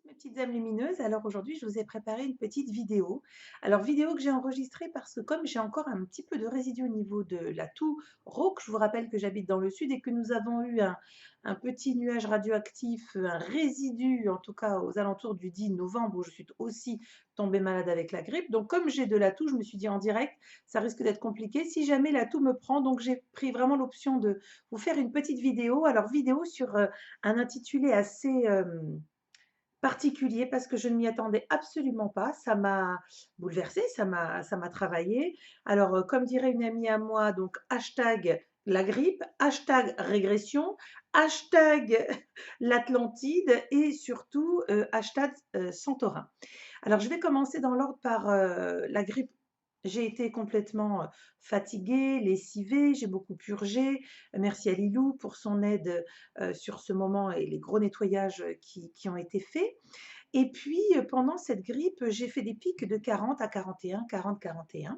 Mes petites âmes lumineuses, alors aujourd'hui je vous ai préparé une petite vidéo. Alors vidéo que j'ai enregistrée parce que comme j'ai encore un petit peu de résidus au niveau de la toux rauque, je vous rappelle que j'habite dans le sud et que nous avons eu un petit nuage radioactif, un résidu en tout cas aux alentours du 10 novembre où je suis aussi tombée malade avec la grippe. Donc comme j'ai de la toux, je me suis dit en direct, ça risque d'être compliqué si jamais la toux me prend. Donc j'ai pris vraiment l'option de vous faire une petite vidéo. Alors vidéo sur un intitulé assez particulier parce que je ne m'y attendais absolument pas. Ça m'a bouleversée, ça m'a travaillé. Alors, comme dirait une amie à moi, donc hashtag la grippe, hashtag régression, hashtag l'Atlantide et surtout hashtag Santorin. Alors, je vais commencer dans l'ordre par la grippe. J'ai été complètement fatiguée, lessivée, j'ai beaucoup purgé. Merci à Lilou pour son aide sur ce moment et les gros nettoyages qui ont été faits. Et puis, pendant cette grippe, j'ai fait des pics de 40 à 41, 40-41.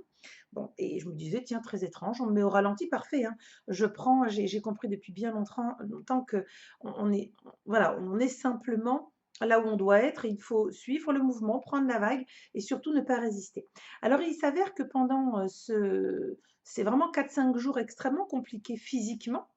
Bon, et je me disais, tiens, très étrange, on me met au ralenti, parfait, hein. J'ai compris depuis bien longtemps que on est, voilà, on est simplement là où on doit être, et il faut suivre le mouvement, prendre la vague et surtout ne pas résister. Alors, il s'avère que pendant c'est vraiment 4-5 jours extrêmement compliqués physiquement.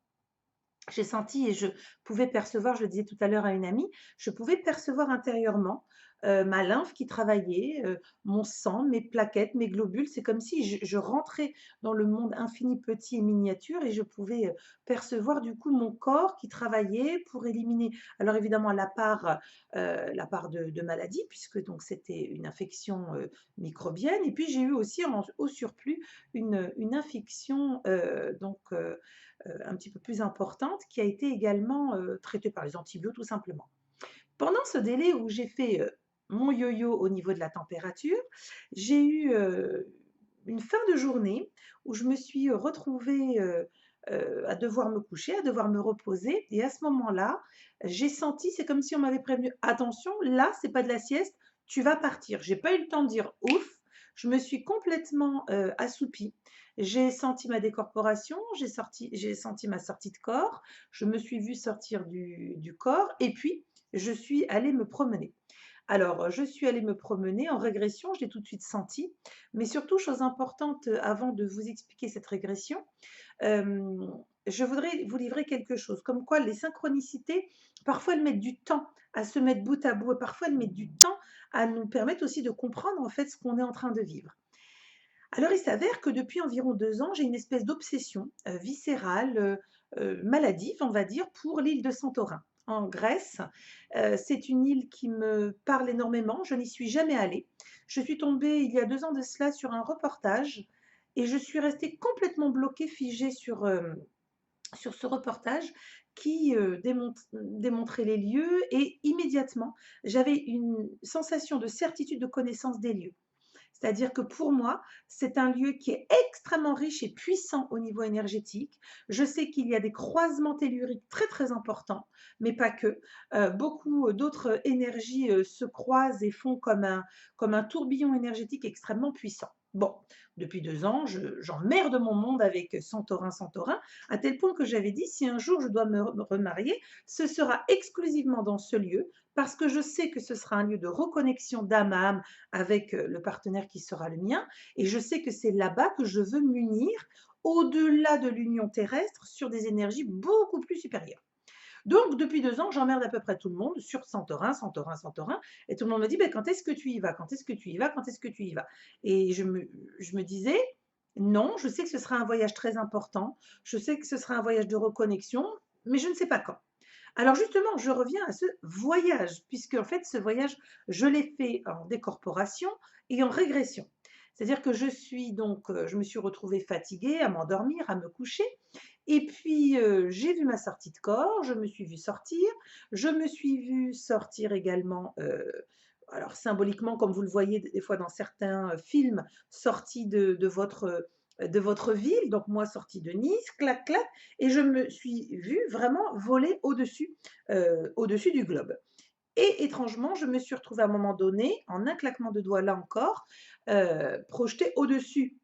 J'ai senti et je pouvais percevoir, je le disais tout à l'heure à une amie, je pouvais percevoir intérieurement, ma lymphe qui travaillait, mon sang, mes plaquettes, mes globules. C'est comme si je rentrais dans le monde infini, petit et miniature et je pouvais, percevoir du coup mon corps qui travaillait pour éliminer alors évidemment la part de maladie puisque donc c'était une infection, microbienne et puis j'ai eu aussi au surplus une infection, un petit peu plus importante qui a été également traitée par les antibiotiques tout simplement. Pendant ce délai où j'ai fait mon yo-yo au niveau de la température, j'ai eu une fin de journée où je me suis retrouvée à devoir me coucher, à devoir me reposer. Et à ce moment-là, j'ai senti, c'est comme si on m'avait prévenu, attention, là, c'est pas de la sieste, tu vas partir. J'ai pas eu le temps de dire ouf. Je me suis complètement assoupie. J'ai senti ma décorporation, j'ai senti ma sortie de corps, je me suis vue sortir du corps et puis je suis allée me promener. Alors, je suis allée me promener en régression, je l'ai tout de suite senti, mais surtout, chose importante, avant de vous expliquer cette régression, je voudrais vous livrer quelque chose, comme quoi les synchronicités, parfois elles mettent du temps à se mettre bout à bout et parfois elles mettent du temps à nous permettre aussi de comprendre en fait ce qu'on est en train de vivre. Alors il s'avère que depuis environ 2 ans, j'ai une espèce d'obsession, viscérale, maladive, on va dire, pour l'île de Santorin, en Grèce. C'est une île qui me parle énormément, je n'y suis jamais allée. Je suis tombée il y a 2 ans de cela sur un reportage et je suis restée complètement bloquée, figée sur ce reportage qui, démontrait les lieux et immédiatement, j'avais une sensation de certitude de connaissance des lieux. C'est-à-dire que pour moi, c'est un lieu qui est extrêmement riche et puissant au niveau énergétique. Je sais qu'il y a des croisements telluriques très, très importants, mais pas que. Beaucoup d'autres énergies, se croisent et font comme un tourbillon énergétique extrêmement puissant. Bon, depuis 2 ans, j'emmerde mon monde avec Santorin, Santorin, à tel point que j'avais dit: «Si un jour je dois me remarier, ce sera exclusivement dans ce lieu, parce que je sais que ce sera un lieu de reconnexion d'âme à âme avec le partenaire qui sera le mien. Et je sais que c'est là-bas que je veux m'unir au-delà de l'union terrestre sur des énergies beaucoup plus supérieures. Donc, depuis 2 ans, j'emmerde à peu près tout le monde sur Santorin, Santorin, Santorin. Et tout le monde me dit, ben, quand est-ce que tu y vas? Quand est-ce que tu y vas? Quand est-ce que tu y vas? Et je me disais, non, je sais que ce sera un voyage très important. Je sais que ce sera un voyage de reconnexion, mais je ne sais pas quand. Alors justement, je reviens à ce voyage, puisque en fait, ce voyage, je l'ai fait en décorporation et en régression. C'est-à-dire que je me suis retrouvée fatiguée, à m'endormir, à me coucher, et puis j'ai vu ma sortie de corps, je me suis vue sortir, je me suis vue sortir également, alors symboliquement, comme vous le voyez des fois dans certains films, sortie de votre ville, donc moi sortie de Nice, clac, clac, et je me suis vue vraiment voler au-dessus du globe. Et étrangement, je me suis retrouvée à un moment donné, en un claquement de doigts là encore, projetée au-dessus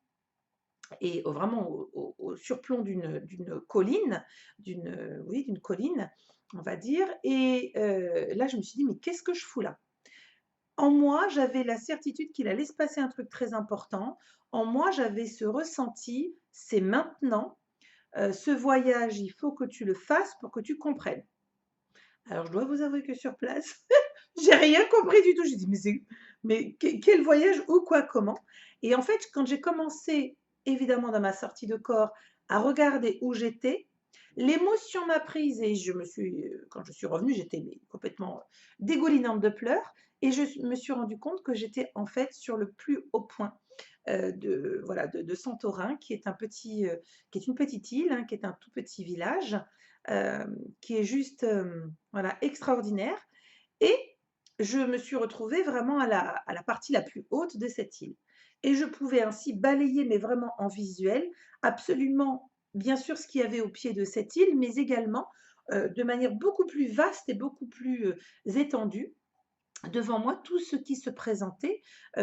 et vraiment au surplomb d'une colline, oui, d'une colline, on va dire. Et là, je me suis dit, mais qu'est-ce que je fous là? En moi, j'avais la certitude qu'il allait se passer un truc très important. En moi, j'avais ce ressenti, c'est maintenant, ce voyage, il faut que tu le fasses pour que tu comprennes. Alors je dois vous avouer que sur place, j'ai rien compris du tout. J'ai dit: «Mais quel voyage? Où? Quoi? Comment?» Et en fait, quand j'ai commencé, évidemment dans ma sortie de corps, à regarder où j'étais, l'émotion m'a prise et quand je suis revenue, j'étais mais complètement dégoulinante de pleurs et me suis rendu compte que j'étais en fait sur le plus haut point, de voilà, de Santorin qui est une petite île, hein, qui est un tout petit village, qui est juste, voilà, extraordinaire et je me suis retrouvée vraiment à la partie la plus haute de cette île et je pouvais ainsi balayer, mais vraiment en visuel, absolument, bien sûr, ce qu'il y avait au pied de cette île, mais également, de manière beaucoup plus vaste et beaucoup plus, étendue, devant moi, tout ce qui se présentait,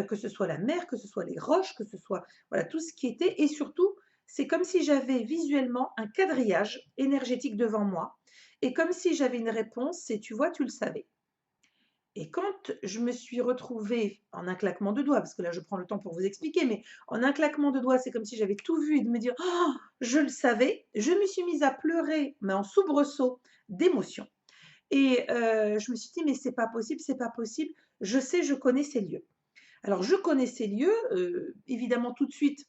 que ce soit la mer, que ce soit les roches, que ce soit, voilà, tout ce qui était et surtout, c'est comme si j'avais visuellement un quadrillage énergétique devant moi et comme si j'avais une réponse, c'est: «Tu vois, tu le savais». Et quand je me suis retrouvée en un claquement de doigts, parce que là, je prends le temps pour vous expliquer, mais en un claquement de doigts, c'est comme si j'avais tout vu et de me dire: «Oh, je le savais», je me suis mise à pleurer, mais en soubresaut d'émotion et je me suis dit: «Mais c'est pas possible, c'est pas possible, je sais, je connais ces lieux». Alors je connais ces lieux, évidemment tout de suite,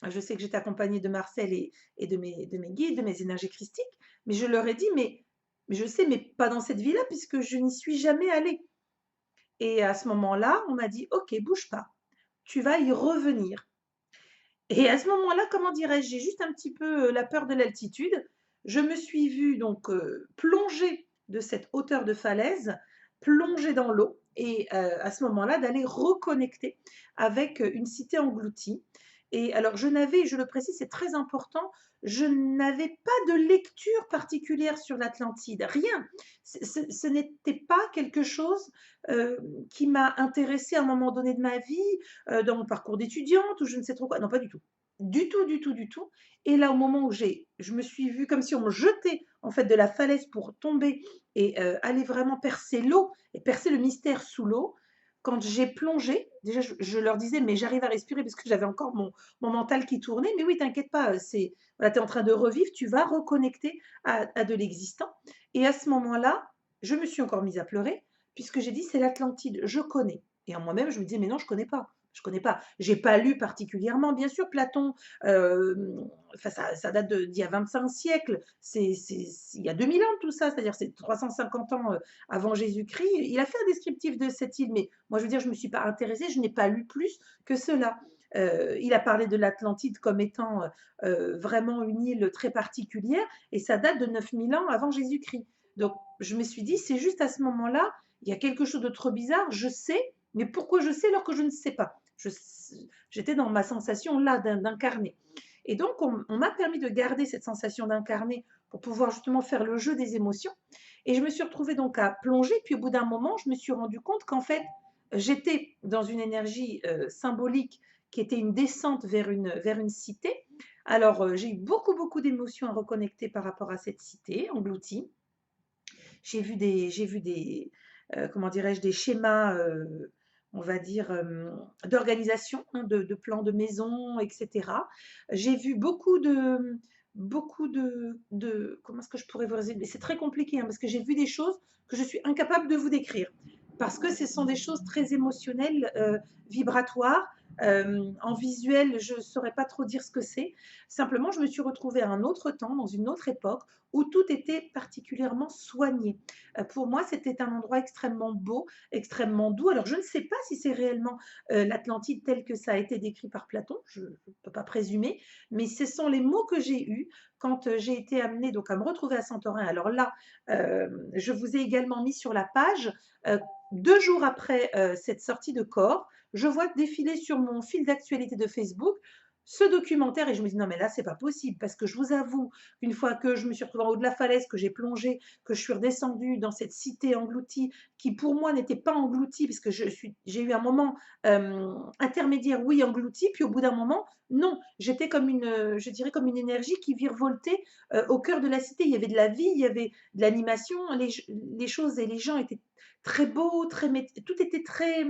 je sais que j'étais accompagnée de Marcel et de mes guides, de mes énergies christiques, mais je leur ai dit: «Mais je sais, mais pas dans cette ville-là puisque je n'y suis jamais allée». Et à ce moment-là, on m'a dit: «OK, bouge pas, tu vas y revenir». Et à ce moment-là, comment dirais-je? J'ai juste un petit peu, la peur de l'altitude. Je me suis vue donc, plonger de cette hauteur de falaise, plonger dans l'eau et à ce moment-là, d'aller reconnecter avec, une cité engloutie et alors je le précise, c'est très important, je n'avais pas de lecture particulière sur l'Atlantide, rien. Ce n'était pas quelque chose, qui m'a intéressée à un moment donné de ma vie, dans mon parcours d'étudiante ou je ne sais trop quoi. Non, pas du tout. Du tout, du tout, du tout. Et là, au moment où je me suis vue comme si on me jetait en fait de la falaise pour tomber et aller vraiment percer l'eau et percer le mystère sous l'eau. Quand j'ai plongé, déjà je leur disais: «Mais j'arrive à respirer» parce que j'avais encore mon mental qui tournait. «Mais oui, t'inquiète pas, c'est voilà, tu es en train de revivre, tu vas reconnecter à de l'existant» et à ce moment-là, je me suis encore mise à pleurer puisque j'ai dit: «C'est l'Atlantide, je connais» et en moi-même, je me disais: «Mais non, je connais pas». Je connais pas. J'ai pas lu particulièrement, bien sûr, Platon, enfin ça date d'il y a 25 siècles, il y a 2000 ans tout ça, c'est-à-dire c'est 350 ans, avant Jésus-Christ. Il a fait un descriptif de cette île, mais moi je veux dire, je me suis pas intéressée, je n'ai pas lu plus que cela. Il a parlé de l'Atlantide comme étant, vraiment une île très particulière et ça date de 9000 ans avant Jésus-Christ. Donc je me suis dit: «C'est juste à ce moment-là, il y a quelque chose de trop bizarre, je sais, mais pourquoi je sais alors que je ne sais pas?» J'étais dans ma sensation là d'incarner. Et donc, on m'a permis de garder cette sensation d'incarner pour pouvoir justement faire le jeu des émotions. Et je me suis retrouvée donc à plonger. Puis au bout d'un moment, je me suis rendu compte qu'en fait, j'étais dans une énergie symbolique qui était une descente vers une cité. Alors, j'ai eu beaucoup, beaucoup d'émotions à reconnecter par rapport à cette cité engloutie. J'ai vu des, comment dirais-je, des schémas, on va dire, d'organisation, hein, de plans de maison, et cetera. J'ai vu beaucoup de comment est-ce que je pourrais vous résumer? C'est très compliqué, hein, parce que j'ai vu des choses que je suis incapable de vous décrire. Parce que ce sont des choses très émotionnelles, vibratoires. En visuel, je ne saurais pas trop dire ce que c'est. Simplement, je me suis retrouvée à un autre temps, dans une autre époque, où tout était particulièrement soigné. Pour moi, c'était un endroit extrêmement beau, extrêmement doux. Alors, je ne sais pas si c'est réellement l'Atlantide tel que ça a été décrit par Platon, je ne peux pas présumer, mais ce sont les mots que j'ai eus quand j'ai été amenée donc à me retrouver à Santorin. Alors là, je vous ai également mis sur la page, 2 jours après cette sortie de corps, je vois défiler sur mon fil d'actualité de Facebook ce documentaire et je me dis: «Non mais là, c'est pas possible» parce que je vous avoue, une fois que je me suis retrouvée en haut de la falaise, que j'ai plongé, que je suis redescendue dans cette cité engloutie qui pour moi n'était pas engloutie parce que j'ai eu un moment, intermédiaire, oui, engloutie, puis au bout d'un moment, non. J'étais comme je dirais comme une énergie qui virevoltait, au cœur de la cité. Il y avait de la vie, il y avait de l'animation, les choses et les gens étaient très beaux, tout était très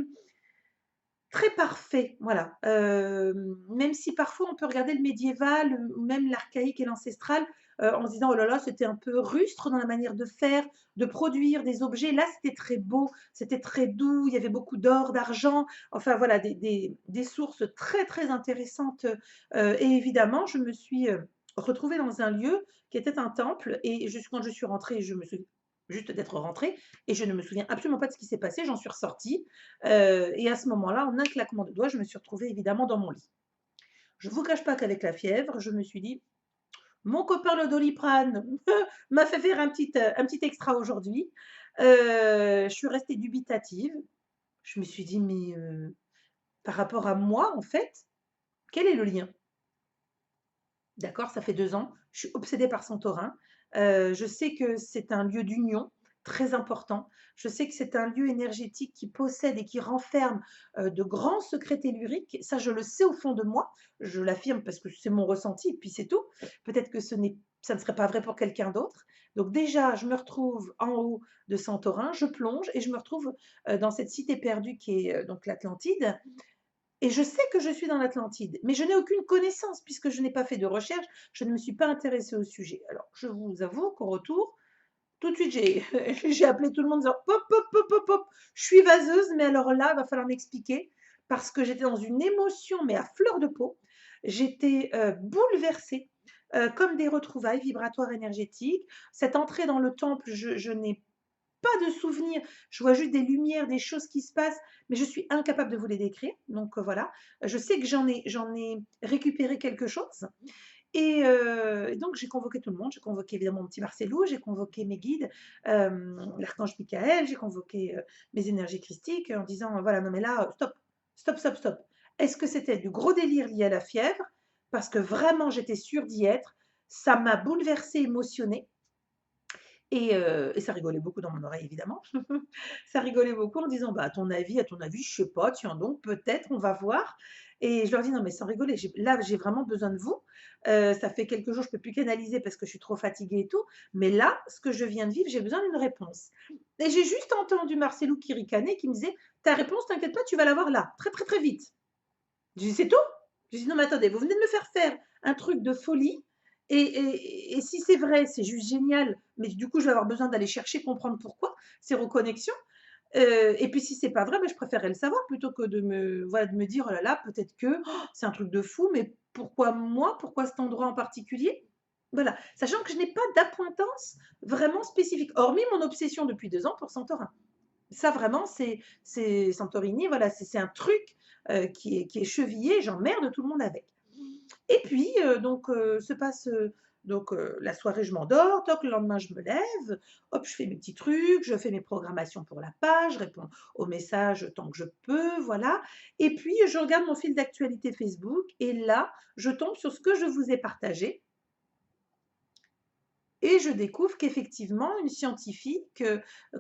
très parfait, voilà. Même si parfois on peut regarder le médiéval, ou même l'archaïque et l'ancestral, en se disant: «Oh là là, c'était un peu rustre dans la manière de faire, de produire des objets». Là, c'était très beau, c'était très doux, il y avait beaucoup d'or, d'argent, enfin voilà, des sources très, très intéressantes, et évidemment, je me suis, retrouvée dans un lieu qui était un temple et juste quand je suis rentrée, je me suis juste d'être rentrée et je ne me souviens absolument pas de ce qui s'est passé, j'en suis ressortie. Et à ce moment-là, en un claquement de doigts, je me suis retrouvée évidemment dans mon lit. Je ne vous cache pas qu'avec la fièvre, je me suis dit: «Mon copain le Doliprane m'a fait faire un petit extra aujourd'hui». Je suis restée dubitative. Je me suis dit: «Mais, par rapport à moi, en fait, quel est le lien?» D'accord, ça fait 2 ans, je suis obsédée par Santorin. Je sais que c'est un lieu d'union très important. Je sais que c'est un lieu énergétique qui possède et qui renferme, de grands secrets telluriques. Ça, je le sais au fond de moi. Je l'affirme parce que c'est mon ressenti et puis c'est tout. Peut-être que ça ne serait pas vrai pour quelqu'un d'autre. Donc déjà, je me retrouve en haut de Santorin, je plonge et je me retrouve, dans cette cité perdue qui est, donc l'Atlantide et je sais que je suis dans l'Atlantide, mais je n'ai aucune connaissance puisque je n'ai pas fait de recherche, je ne me suis pas intéressée au sujet. Alors, je vous avoue qu'au retour, tout de suite, j'ai j'ai appelé tout le monde en disant: «Pop, pop, pop, pop, pop, je suis vaseuse, mais alors là, il va falloir m'expliquer» parce que j'étais dans une émotion, mais à fleur de peau. J'étais, bouleversée, comme des retrouvailles vibratoires énergétiques. Cette entrée dans le temple, je n'ai pas de souvenirs, je vois juste des lumières, des choses qui se passent, mais je suis incapable de vous les décrire. Donc voilà, je sais que j'en ai récupéré quelque chose et donc j'ai convoqué tout le monde. J'ai convoqué évidemment mon petit Marcellou, j'ai convoqué mes guides, l'archange Michael, j'ai convoqué, mes énergies christiques en disant: «Voilà, non mais là, stop, stop, stop, stop». Est-ce que c'était du gros délire lié à la fièvre? Parce que vraiment j'étais sûre d'y être. Ça m'a bouleversée, émotionnée et ça rigolait beaucoup dans mon oreille évidemment. Ça rigolait beaucoup en disant: «Bah, à ton avis, je sais pas, tiens donc, peut-être, on va voir» et je leur dis: «Non mais sans rigoler, j'ai vraiment besoin de vous. Ça fait quelques jours, je peux plus canaliser parce que je suis trop fatiguée et tout, mais là, ce que je viens de vivre, j'ai besoin d'une réponse» et j'ai juste entendu Marcellou qui ricanait, qui me disait: «Ta réponse, t'inquiète pas, tu vas l'avoir là, très, très, très vite». Je dis: «C'est tout?» Je dis: «Non mais attendez, vous venez de me faire un truc de folie et si c'est vrai, c'est juste génial, mais du coup, je vais avoir besoin d'aller chercher, comprendre pourquoi, ces reconnexions, et puis si c'est pas vrai, bah, je préférerais le savoir plutôt que de me voilà, de me dire: "Oh là là, peut-être que c'est un truc de fou, mais pourquoi moi? Pourquoi cet endroit en particulier?" Voilà, sachant que je n'ai pas d'appointance vraiment spécifique, hormis mon obsession depuis 2 ans pour Santorin. Ça vraiment, c'est Santorini, voilà, c'est un truc, qui est chevillé, j'emmerde tout le monde avec. Et puis, donc, se passe, la soirée, je m'endors, toc, le lendemain, je me lève, hop, je fais mes petits trucs, je fais mes programmations pour la page, je réponds aux messages tant que je peux, voilà. Et puis, je regarde mon fil d'actualité Facebook et là, je tombe sur ce que je vous ai partagé et je découvre qu'effectivement, une scientifique,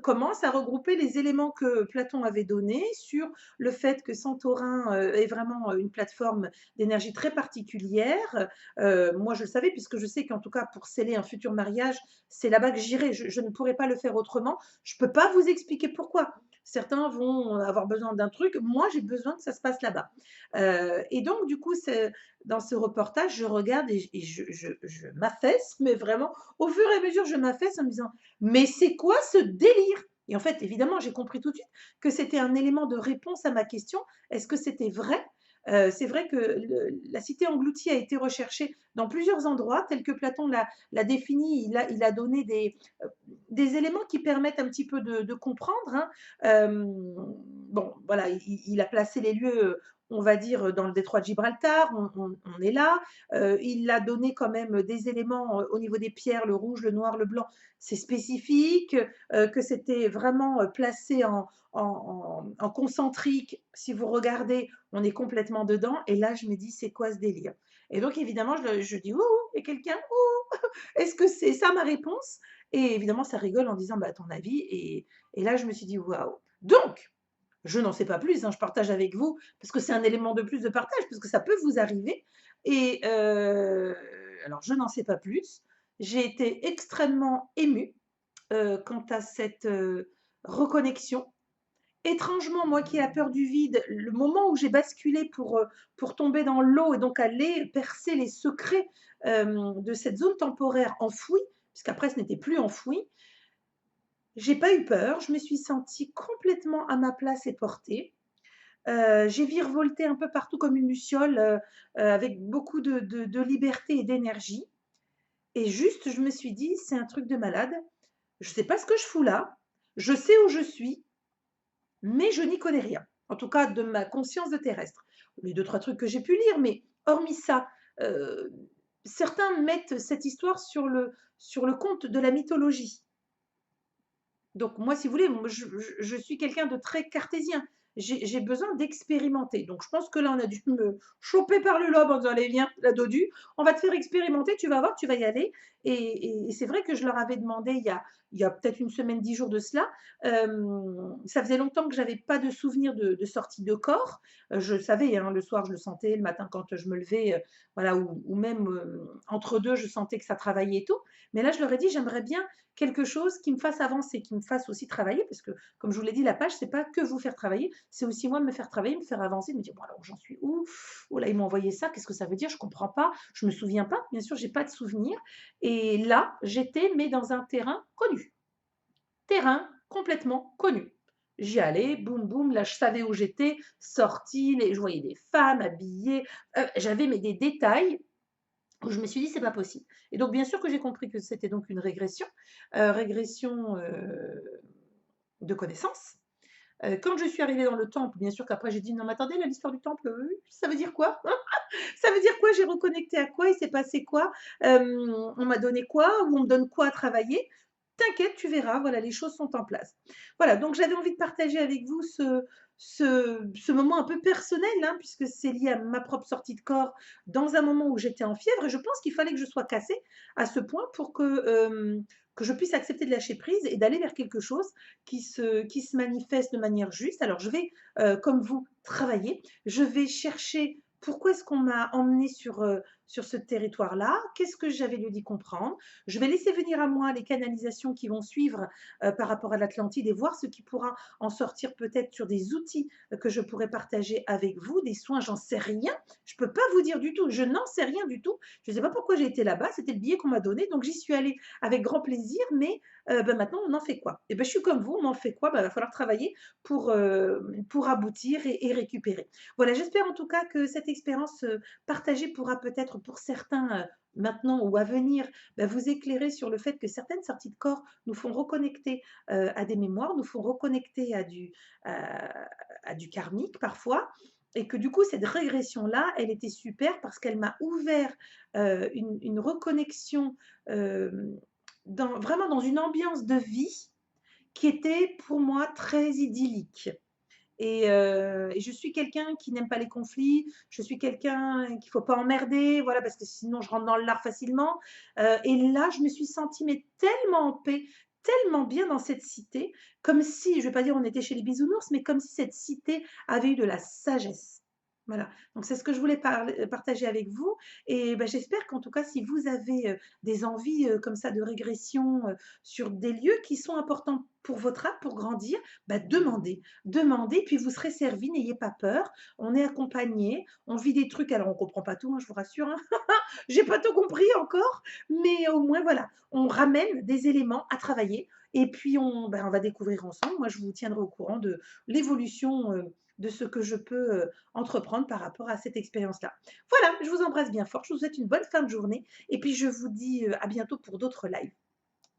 commence à regrouper les éléments que Platon avait donnés sur le fait que Santorin, est vraiment, une plateforme d'énergie très particulière. Moi, je le savais puisque je sais qu'en tout cas pour sceller un futur mariage, c'est là-bas que j'irai. Je ne pourrais pas le faire autrement. Je peux pas vous expliquer pourquoi. Certains vont avoir besoin d'un truc, moi j'ai besoin que ça se passe là-bas. Et donc du coup, c'est dans ce reportage, je regarde et je m'affaisse, mais vraiment au fur et à mesure, je m'affaisse en me disant: «Mais c'est quoi ce délire?» Et en fait, évidemment, j'ai compris tout de suite que c'était un élément de réponse à ma question: «Est-ce que c'était vrai?» C'est vrai que la cité engloutie a été recherchée dans plusieurs endroits tels que Platon l'a défini. Il a donné des éléments qui permettent un petit peu de comprendre, hein. Bon, voilà, il a placé les lieux, on va dire, dans le détroit de Gibraltar, on est là. Il a donné quand même des éléments, au niveau des pierres, le rouge, le noir, le blanc, c'est spécifique, que c'était vraiment, placé en concentrique. Si vous regardez, on est complètement dedans et là, je me dis: «C'est quoi ce délire?» Et donc évidemment, je dis: «Ouh, il y a quelqu'un? Ouh, est-ce que c'est ça ma réponse?» Et évidemment, ça rigole en disant: «Bah, à ton avis?» Et là, je me suis dit: «Waouh!» Donc je n'en sais pas plus, hein, je partage avec vous parce que c'est un élément de plus de partage, parce que ça peut vous arriver et alors je n'en sais pas plus. J'ai été extrêmement émue, quant à cette, reconnexion étrangement, moi qui ai la peur du vide, le moment où j'ai basculé pour tomber dans l'eau et donc aller percer les secrets, de cette zone temporaire enfouie, puisqu'après ce n'était plus enfoui, j'ai pas eu peur, je me suis sentie complètement à ma place et portée. J'ai virevolté un peu partout comme une luciole, avec beaucoup de liberté et d'énergie et juste je me suis dit: «C'est un truc de malade. Je sais pas ce que je fous là, je sais où je suis, mais je n'y connais rien». En tout cas de ma conscience de terrestre. Les 2-3 trucs que j'ai pu lire, mais hormis ça, heu, certains mettent cette histoire sur le compte de la mythologie. Donc moi, si vous voulez, moi je suis quelqu'un de très cartésien. J'ai besoin d'expérimenter. Donc je pense que là, on a dû me choper par le lobe en disant: «Allez viens, la dodue, on va te faire expérimenter, tu vas voir, tu vas y aller» et c'est vrai que je leur avais demandé il y a peut-être une semaine, 10 jours de cela. Ça faisait longtemps que j'avais pas de souvenir de sortie de corps. Je savais, hein, le soir, je le sentais, le matin quand je me levais, voilà ou même, entre 2, je sentais que ça travaillait et tout. Mais là, je leur ai dit: «J'aimerais bien quelque chose qui me fasse avancer, qui me fasse aussi travailler, parce que, comme je vous l'ai dit, la page, c'est pas que vous faire travailler, c'est aussi moi me faire travailler, me faire avancer, de me dire, bon, alors j'en suis où? Oh là, ils m'ont envoyé ça, qu'est-ce que ça veut dire? Je comprends pas, je me souviens pas, bien sûr, j'ai pas de souvenir. Et là, j'étais, mais dans un terrain complètement connu. J'y allais, boum, boum, là, je savais où j'étais, sortie, je voyais des femmes habillées, j'avais mais des détails où je me suis dit: «C'est pas possible» et donc bien sûr que j'ai compris que c'était donc une régression, de connaissances. Quand je suis arrivée dans le temple, bien sûr qu'après j'ai dit: «Non mais attendez là, l'histoire du temple, ça veut dire quoi? Ça veut dire quoi? J'ai reconnecté à quoi? Il s'est passé quoi? On m'a donné quoi? Ou on me donne quoi à travailler?» «T'inquiète, tu verras, voilà, les choses sont en place». Voilà, donc j'avais envie de partager avec vous ce moment un peu personnel, hein, puisque c'est lié à ma propre sortie de corps dans un moment où j'étais en fièvre et je pense qu'il fallait que je sois cassée à ce point pour que je puisse accepter de lâcher prise et d'aller vers quelque chose qui se manifeste de manière juste. Alors je vais, comme vous, travailler. Je vais chercher pourquoi est-ce qu'on m'a emmenée sur ce territoire-là? Qu'est-ce que j'avais lieu d'y comprendre? Je vais laisser venir à moi les canalisations qui vont suivre, par rapport à l'Atlantide et voir ce qui pourra en sortir peut-être sur des outils, que je pourrais partager avec vous, des soins, j'en sais rien. Je peux pas vous dire du tout, je n'en sais rien du tout. Je ne sais pas pourquoi j'ai été là-bas, c'était le billet qu'on m'a donné, donc j'y suis allée avec grand plaisir, mais bah, maintenant on en fait quoi? Et ben, je suis comme vous, on en fait quoi? Bah, va falloir travailler pour aboutir et récupérer. Voilà, j'espère en tout cas que cette expérience, partagée pourra peut-être pour certains, maintenant ou à venir, bah, vous éclairer sur le fait que certaines sorties de corps nous font reconnecter, à des mémoires, nous font reconnecter à du karmique parfois et que du coup cette régression-là, elle était super parce qu'elle m'a ouvert, une reconnexion, hem, vraiment dans une ambiance de vie qui était pour moi très idyllique. Et je suis quelqu'un qui n'aime pas les conflits, je suis quelqu'un qu'il faut pas emmerder, voilà, parce que sinon je rentre dans le lard facilement. Et là, je me suis sentie mais tellement en paix, tellement bien dans cette cité, comme si, je vais pas dire on était chez les bisounours, mais comme si cette cité avait eu de la sagesse. Voilà, donc c'est ce que je voulais partager avec vous et bah, j'espère qu'en tout cas, si vous avez, des envies, comme ça de régression, sur des lieux qui sont importants pour votre âme, pour grandir, bah, demandez, puis vous serez servi, n'ayez pas peur. On est accompagné, on vit des trucs, alors on comprend pas tout, hein, je vous rassure, hein. J'ai pas tout compris encore, mais au moins voilà, on ramène des éléments à travailler et puis on va découvrir ensemble. Moi, je vous tiendrai au courant de l'évolution, de ce que je peux, entreprendre par rapport à cette expérience-là. Voilà, je vous embrasse bien fort, je vous souhaite une bonne fin de journée et puis je vous dis, à bientôt pour d'autres lives.